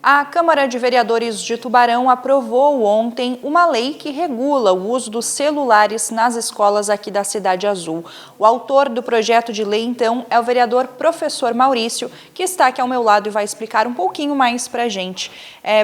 A Câmara de Vereadores de Tubarão aprovou ontem uma lei que regula o uso dos celulares nas escolas aqui da Cidade Azul. O autor do projeto de lei, então, é o vereador professor Maurício, que está aqui ao meu lado e vai explicar um pouquinho mais para a gente.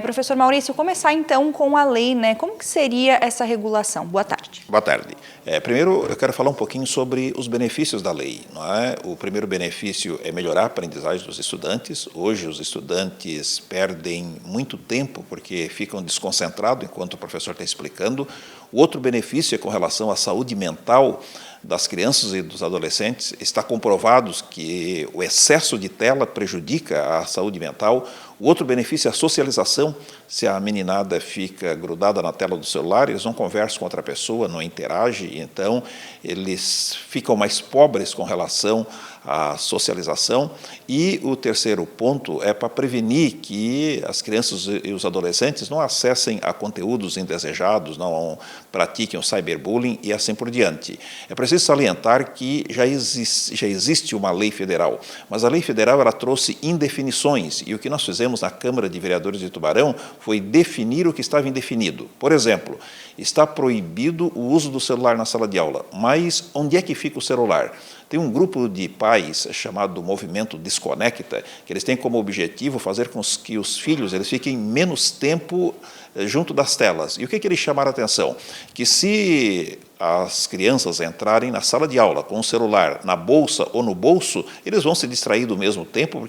Professor Maurício, começar então com a lei, né? Como que seria essa regulação? Boa tarde. Boa tarde. Primeiro, eu quero falar um pouquinho sobre os benefícios da lei, não é? O primeiro benefício é melhorar a aprendizagem dos estudantes. Hoje, os estudantes perdem muito tempo porque ficam desconcentrados enquanto o professor está explicando. O outro benefício é com relação à saúde mental das crianças e dos adolescentes. Está comprovado que o excesso de tela prejudica a saúde mental. O outro benefício é a socialização. Se a meninada fica grudada na tela do celular, eles não conversam com outra pessoa, não interagem, então eles ficam mais pobres com relação à socialização. E o terceiro ponto é para prevenir que as crianças e os adolescentes não acessem a conteúdos indesejados, não pratiquem o cyberbullying e assim por diante. É preciso salientar que já existe uma lei federal, mas a lei federal ela trouxe indefinições, e o que nós fizemos na Câmara de Vereadores de Tubarão foi definir o que estava indefinido. Por exemplo, está proibido o uso do celular na sala de aula, mas onde é que fica o celular? Tem um grupo de pais chamado Movimento Desconecta, que eles têm como objetivo fazer com que os filhos eles fiquem menos tempo junto das telas. E o que eles chamaram a atenção? Que se as crianças entrarem na sala de aula com o celular na bolsa ou no bolso, eles vão se distrair do mesmo tempo,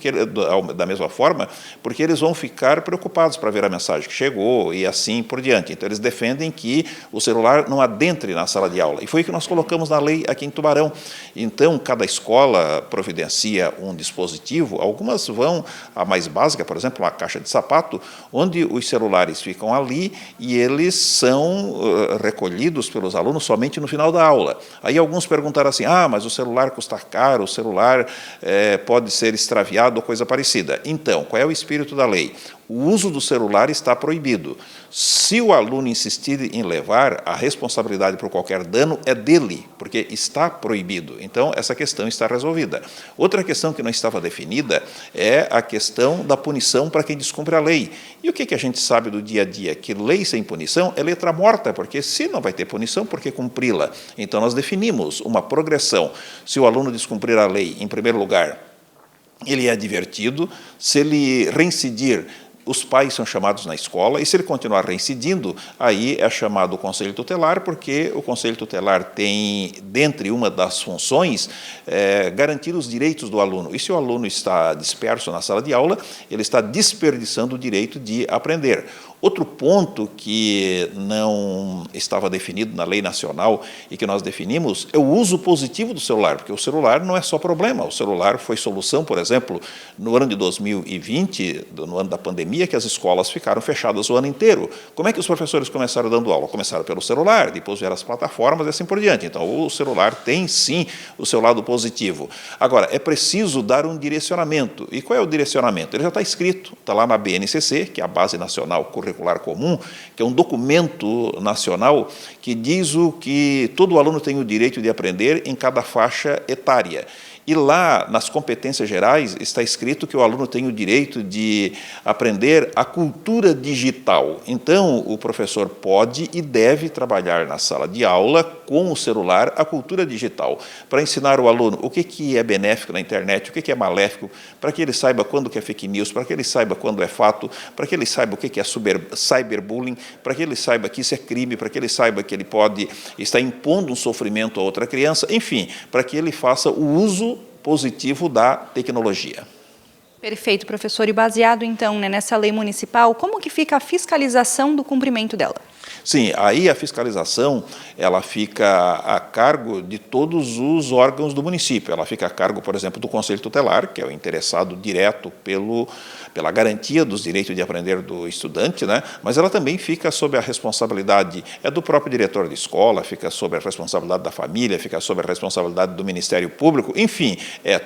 da mesma forma, porque eles vão ficar preocupados para ver a mensagem que chegou e assim por diante. Então, eles defendem que o celular não adentre na sala de aula. E foi o que nós colocamos na lei aqui em Tubarão. Então, cada escola providencia um dispositivo, algumas vão, a mais básica, por exemplo, uma caixa de sapato, onde os celulares ficam ali e eles são recolhidos pelos alunos somente no final da aula. Aí alguns perguntaram assim, mas o celular custa caro, o celular pode ser extraviado ou coisa parecida. Então, qual é o espírito da lei? O uso do celular está proibido. Se o aluno insistir em levar, a responsabilidade por qualquer dano é dele, porque está proibido. Então, essa questão está resolvida. Outra questão que não estava definida é a questão da punição para quem descumpre a lei. E o que a gente sabe do dia a dia? Que lei sem punição é letra morta, porque se não vai ter punição, por que cumpri-la? Então, nós definimos uma progressão. Se o aluno descumprir a lei, em primeiro lugar, ele é advertido. Se ele reincidir, os pais são chamados na escola, e se ele continuar reincidindo, aí é chamado o Conselho Tutelar, porque o Conselho Tutelar tem, dentre uma das funções, garantir os direitos do aluno. E se o aluno está disperso na sala de aula, ele está desperdiçando o direito de aprender. Outro ponto que não estava definido na lei nacional e que nós definimos é o uso positivo do celular, porque o celular não é só problema, o celular foi solução, por exemplo, no ano de 2020, no ano da pandemia, que as escolas ficaram fechadas o ano inteiro. Como é que os professores começaram dando aula? Começaram pelo celular, depois vieram as plataformas e assim por diante. Então, o celular tem, sim, o seu lado positivo. Agora, é preciso dar um direcionamento. E qual é o direcionamento? Ele já está escrito, está lá na BNCC, que é a Base Nacional Curricular Comum, que é um documento nacional que diz o que todo aluno tem o direito de aprender em cada faixa etária. E lá, nas competências gerais, está escrito que o aluno tem o direito de aprender a cultura digital. Então, o professor pode e deve trabalhar na sala de aula com o celular a cultura digital, para ensinar o aluno o que é benéfico na internet, o que é maléfico, para que ele saiba quando que é fake news, para que ele saiba quando é fato, para que ele saiba o que é cyberbullying, para que ele saiba que isso é crime, para que ele saiba que ele pode estar impondo um sofrimento a outra criança, enfim, para que ele faça o uso positivo da tecnologia. Perfeito, professor. E baseado, então, nessa lei municipal, como que fica a fiscalização do cumprimento dela? Sim, aí a fiscalização ela fica a cargo de todos os órgãos do município. Ela fica a cargo, por exemplo, do Conselho Tutelar, que é o interessado direto pela garantia dos direitos de aprender do estudante, né? Mas ela também fica sob a responsabilidade do próprio diretor de escola, fica sob a responsabilidade da família, fica sob a responsabilidade do Ministério Público, enfim,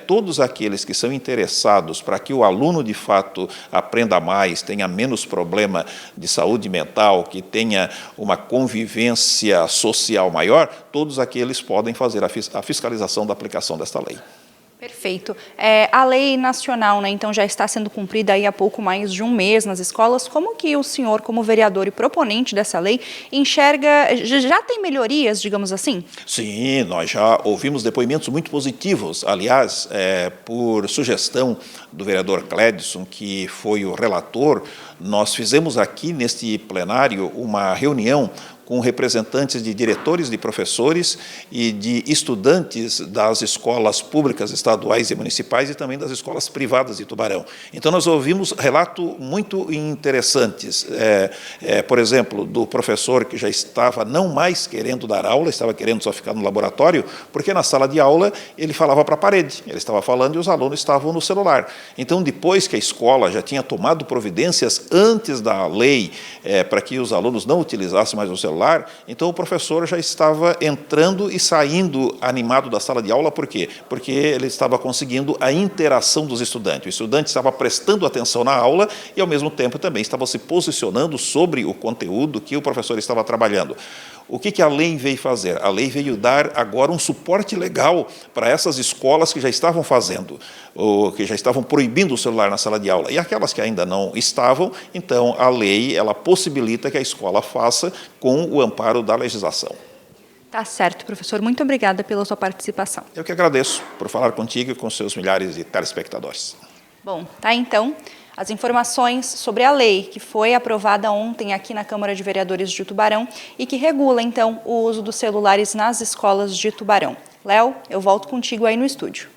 todos aqueles que são interessados para que o aluno, de fato, aprenda mais, tenha menos problema de saúde mental, que tenha uma convivência social maior, todos aqueles podem fazer a fiscalização da aplicação desta lei. Perfeito. A lei nacional, né, então já está sendo cumprida aí há pouco mais de um mês nas escolas. Como que o senhor, como vereador e proponente dessa lei, enxerga, já tem melhorias, digamos assim? Sim, nós já ouvimos depoimentos muito positivos. Aliás, por sugestão do vereador Clédson, que foi o relator, nós fizemos aqui neste plenário uma reunião com representantes de diretores de professores e de estudantes das escolas públicas, estaduais e municipais e também das escolas privadas de Tubarão. Então, nós ouvimos relatos muito interessantes, por exemplo, do professor que já estava não mais querendo dar aula, estava querendo só ficar no laboratório, porque na sala de aula ele falava para a parede, ele estava falando e os alunos estavam no celular. Então, depois que a escola já tinha tomado providências antes da lei para que os alunos não utilizassem mais o celular, então o professor já estava entrando e saindo animado da sala de aula, por quê? Porque ele estava conseguindo a interação dos estudantes. O estudante estava prestando atenção na aula e, ao mesmo tempo, também estava se posicionando sobre o conteúdo que o professor estava trabalhando. O que a lei veio fazer? A lei veio dar agora um suporte legal para essas escolas que já estavam fazendo, ou que já estavam proibindo o celular na sala de aula. E aquelas que ainda não estavam, então a lei ela possibilita que a escola faça com o amparo da legislação. Tá certo, professor. Muito obrigada pela sua participação. Eu que agradeço por falar contigo e com seus milhares de telespectadores. Bom, tá então as informações sobre a lei que foi aprovada ontem aqui na Câmara de Vereadores de Tubarão e que regula, então, o uso dos celulares nas escolas de Tubarão. Léo, eu volto contigo aí no estúdio.